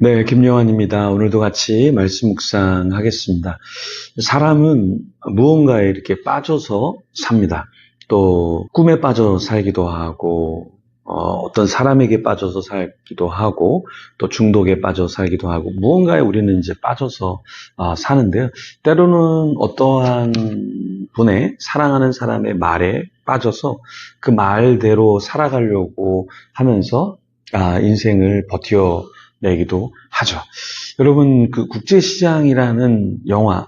네, 김요한입니다. 오늘도 같이 말씀 묵상하겠습니다. 사람은 무언가에 이렇게 빠져서 삽니다. 또 꿈에 빠져 살기도 하고 어떤 사람에게 빠져서 살기도 하고 또 중독에 빠져 살기도 하고 무언가에 우리는 이제 빠져서 사는데요. 때로는 어떠한 분의 사랑하는 사람의 말에 빠져서 그 말대로 살아가려고 하면서 인생을 버텨내기도 하죠. 여러분, 그 국제시장이라는 영화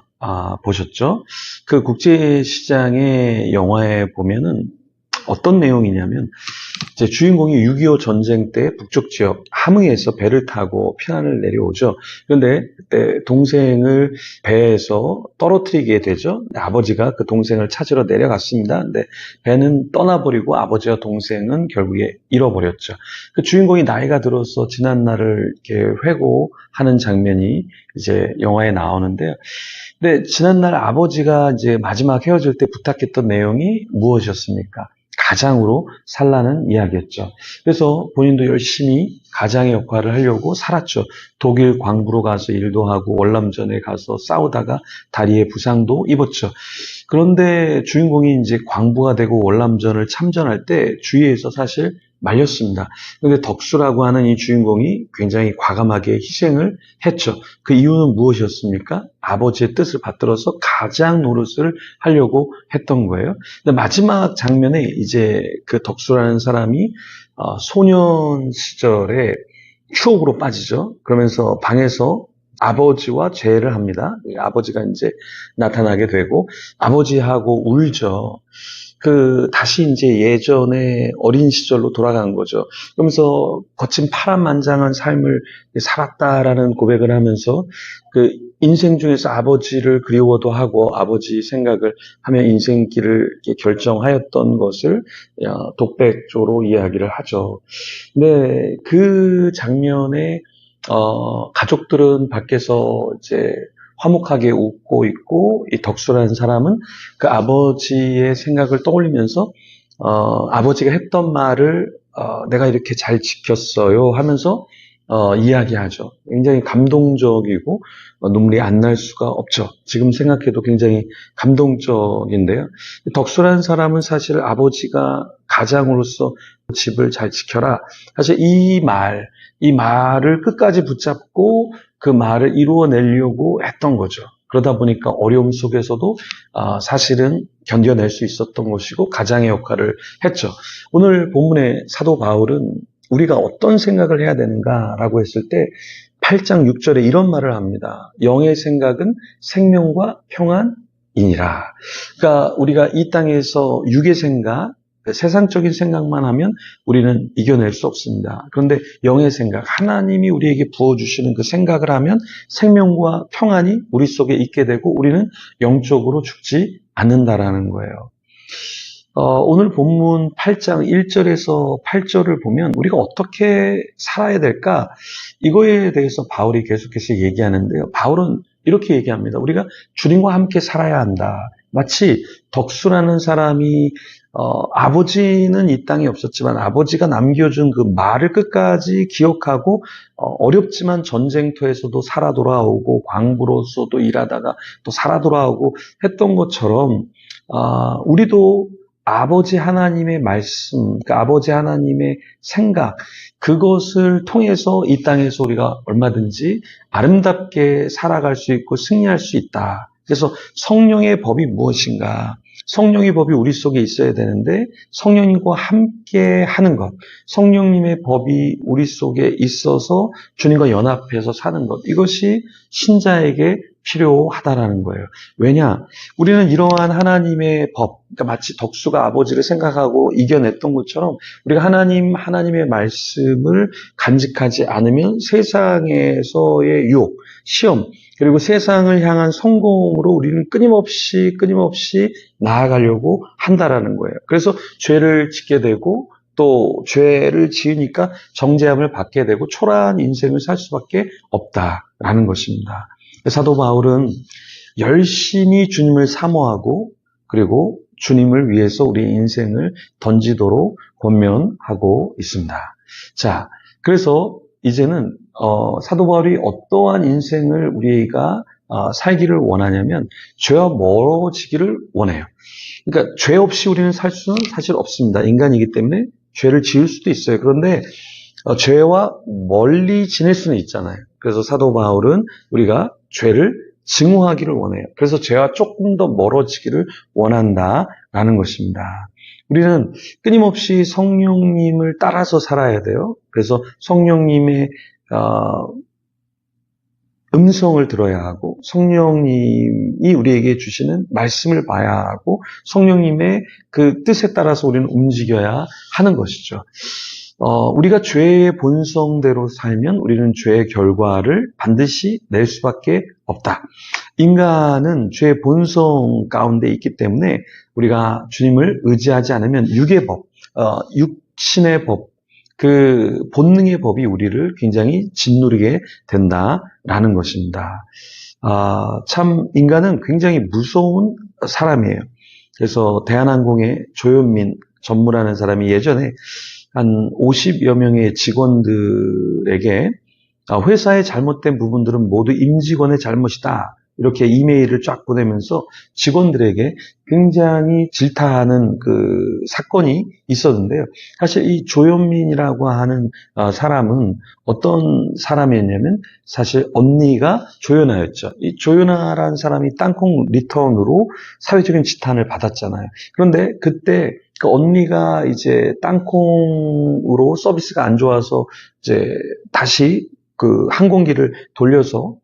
보셨죠? 그 국제시장의 영화에 보면은 어떤 내용이냐면 이제 주인공이 6.25 전쟁 때 북쪽 지역 함흥에서 배를 타고 피난을 내려오죠. 그런데 그때 동생을 배에서 떨어뜨리게 되죠. 아버지가 그 동생을 찾으러 내려갔습니다. 근데 배는 떠나버리고 아버지와 동생은 결국에 잃어버렸죠. 그 주인공이 나이가 들어서 지난 날을 이렇게 회고하는 장면이 이제 영화에 나오는데요. 근데 지난날 아버지가 이제 마지막 헤어질 때 부탁했던 내용이 무엇이었습니까? 가장으로 살라는 이야기였죠. 그래서 본인도 열심히 가장의 역할을 하려고 살았죠. 독일 광부로 가서 일도 하고 월남전에 가서 싸우다가 다리에 부상도 입었죠. 그런데 주인공이 이제 광부가 되고 월남전을 참전할 때 주위에서 사실 말렸습니다. 그런데 덕수라고 하는 이 주인공이 굉장히 과감하게 희생을 했죠. 그 이유는 무엇이었습니까? 아버지의 뜻을 받들어서 가장 노릇을 하려고 했던 거예요. 근데 마지막 장면에 이제 그 덕수라는 사람이 소년 시절에 추억으로 빠지죠. 그러면서 방에서 아버지와 재회를 합니다. 아버지가 이제 나타나게 되고 아버지하고 울죠. 다시 이제 예전에 어린 시절로 돌아간 거죠. 그러면서 거친 파란만장한 삶을 살았다라는 고백을 하면서 그 인생 중에서 아버지를 그리워도 하고 아버지 생각을 하며 인생길을 결정하였던 것을 독백조로 이야기를 하죠. 근데 그 장면에 가족들은 밖에서 이제 화목하게 웃고 있고 이 덕수라는 사람은 그 아버지의 생각을 떠올리면서 아버지가 했던 말을 내가 이렇게 잘 지켰어요 하면서 이야기하죠. 굉장히 감동적이고 눈물이 안 날 수가 없죠. 지금 생각해도 굉장히 감동적인데요. 덕수라는 사람은 사실 아버지가 가장으로서 집을 잘 지켜라. 사실 이 말을 끝까지 붙잡고 그 말을 이루어내려고 했던 거죠. 그러다 보니까 어려움 속에서도 사실은 견뎌낼 수 있었던 것이고 가장의 역할을 했죠. 오늘 본문의 사도 바울은 우리가 어떤 생각을 해야 되는가라고 했을 때 8장 6절에 이런 말을 합니다. 영의 생각은 생명과 평안이니라. 그러니까 우리가 이 땅에서 육의 생각, 세상적인 생각만 하면 우리는 이겨낼 수 없습니다. 그런데 영의 생각, 하나님이 우리에게 부어주시는 그 생각을 하면 생명과 평안이 우리 속에 있게 되고 우리는 영적으로 죽지 않는다라는 거예요. 오늘 본문 8장 1절에서 8절을 보면 우리가 어떻게 살아야 될까? 이거에 대해서 바울이 계속해서 얘기하는데요. 바울은 이렇게 얘기합니다. 우리가 주님과 함께 살아야 한다. 마치 덕수라는 사람이 아버지는 이 땅에 없었지만 아버지가 남겨준 그 말을 끝까지 기억하고 어렵지만 전쟁터에서도 살아 돌아오고 광부로서도 일하다가 또 살아 돌아오고 했던 것처럼 우리도 아버지 하나님의 말씀, 그러니까 아버지 하나님의 생각, 그것을 통해서 이 땅에서 우리가 얼마든지 아름답게 살아갈 수 있고 승리할 수 있다. 그래서 성령의 법이 무엇인가? 성령의 법이 우리 속에 있어야 되는데 성령님과 함께 하는 것, 성령님의 법이 우리 속에 있어서 주님과 연합해서 사는 것, 이것이 신자에게 필요하다라는 거예요. 왜냐? 우리는 이러한 하나님의 법, 그러니까 마치 덕수가 아버지를 생각하고 이겨냈던 것처럼 우리가 하나님의 말씀을 간직하지 않으면 세상에서의 유혹, 시험, 그리고 세상을 향한 성공으로 우리는 끊임없이 나아가려고 한다라는 거예요. 그래서 죄를 짓게 되고 또 죄를 지으니까 정죄함을 받게 되고 초라한 인생을 살 수밖에 없다라는 것입니다. 사도 바울은 열심히 주님을 사모하고 그리고 주님을 위해서 우리 인생을 던지도록 권면하고 있습니다. 자, 그래서 이제는 사도 바울이 어떠한 인생을 우리가 살기를 원하냐면 죄와 멀어지기를 원해요. 그러니까 죄 없이 우리는 살 수는 사실 없습니다. 인간이기 때문에 죄를 지을 수도 있어요. 그런데 죄와 멀리 지낼 수는 있잖아요. 그래서 사도 바울은 우리가 죄를 증오하기를 원해요. 그래서 죄와 조금 더 멀어지기를 원한다라는 것입니다. 우리는 끊임없이 성령님을 따라서 살아야 돼요. 그래서 성령님의 음성을 들어야 하고 성령님이 우리에게 주시는 말씀을 봐야 하고 성령님의 그 뜻에 따라서 우리는 움직여야 하는 것이죠. 우리가 죄의 본성대로 살면 우리는 죄의 결과를 반드시 낼 수밖에 없다. 인간은 죄의 본성 가운데 있기 때문에 우리가 주님을 의지하지 않으면 육의 법, 육신의 법, 그 본능의 법이 우리를 굉장히 짓누르게 된다라는 것입니다. 참 인간은 굉장히 무서운 사람이에요. 그래서 대한항공의 조현민 전무라는 사람이 예전에 한 50여 명의 직원들에게 회사의 잘못된 부분들은 모두 임직원의 잘못이다. 이렇게 이메일을 쫙 보내면서 직원들에게 굉장히 질타하는 그 사건이 있었는데요. 사실 이 조현민이라고 하는 사람은 어떤 사람이었냐면 사실 언니가 조연아였죠. 이 조연아라는 사람이 땅콩 리턴으로 사회적인 지탄을 받았잖아요. 그런데 그때 그 언니가 이제 땅콩으로 서비스가 안 좋아서 이제 다시 그 항공기를 돌려서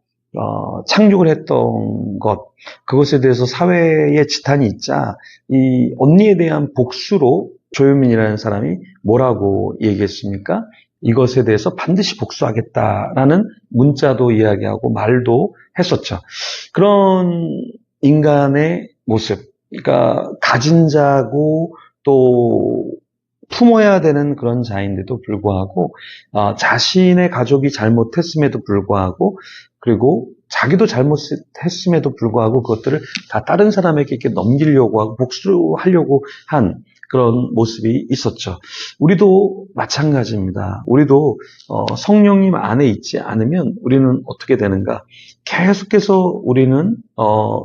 착륙을 했던 것, 그것에 대해서 사회에 지탄이 있자 이 언니에 대한 복수로 조현민이라는 사람이 뭐라고 얘기했습니까? 이것에 대해서 반드시 복수하겠다라는 문자도 이야기하고 말도 했었죠. 그런 인간의 모습, 그러니까 가진 자고 또 품어야 되는 그런 자인데도 불구하고 자신의 가족이 잘못했음에도 불구하고 그리고 자기도 잘못했음에도 불구하고 그것들을 다 다른 사람에게 이렇게 넘기려고 하고 복수하려고 한 그런 모습이 있었죠. 우리도 마찬가지입니다. 우리도 성령님 안에 있지 않으면 우리는 어떻게 되는가? 계속해서 우리는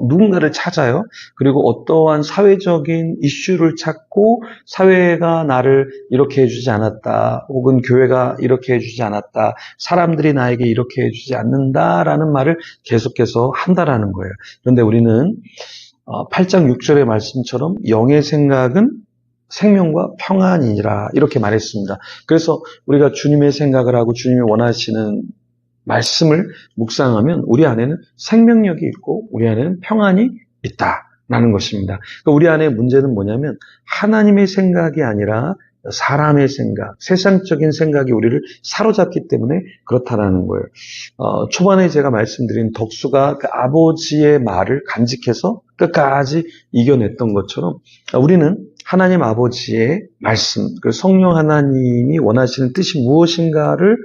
누군가를 찾아요. 그리고 어떠한 사회적인 이슈를 찾고 사회가 나를 이렇게 해주지 않았다. 혹은 교회가 이렇게 해주지 않았다. 사람들이 나에게 이렇게 해주지 않는다라는 말을 계속해서 한다라는 거예요. 그런데 우리는 8장 6절의 말씀처럼 영의 생각은 생명과 평안이니라 이렇게 말했습니다. 그래서 우리가 주님의 생각을 하고 주님이 원하시는 말씀을 묵상하면 우리 안에는 생명력이 있고 우리 안에는 평안이 있다라는 것입니다. 그러니까 우리 안에 문제는 뭐냐면 하나님의 생각이 아니라 사람의 생각, 세상적인 생각이 우리를 사로잡기 때문에 그렇다라는 거예요. 초반에 제가 말씀드린 덕수가 그 아버지의 말을 간직해서 끝까지 이겨냈던 것처럼 우리는 하나님 아버지의 말씀, 그리고 성령 하나님이 원하시는 뜻이 무엇인가를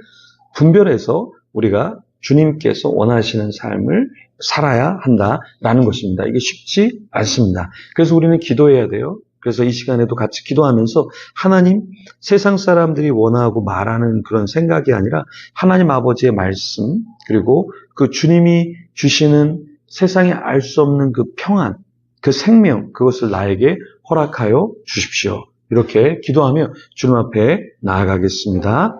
분별해서 우리가 주님께서 원하시는 삶을 살아야 한다라는 것입니다. 이게 쉽지 않습니다. 그래서 우리는 기도해야 돼요. 그래서 이 시간에도 같이 기도하면서 하나님, 세상 사람들이 원하고 말하는 그런 생각이 아니라 하나님 아버지의 말씀, 그리고 그 주님이 주시는 세상에 알 수 없는 그 평안, 그 생명, 그것을 나에게 허락하여 주십시오. 이렇게 기도하며 주님 앞에 나아가겠습니다.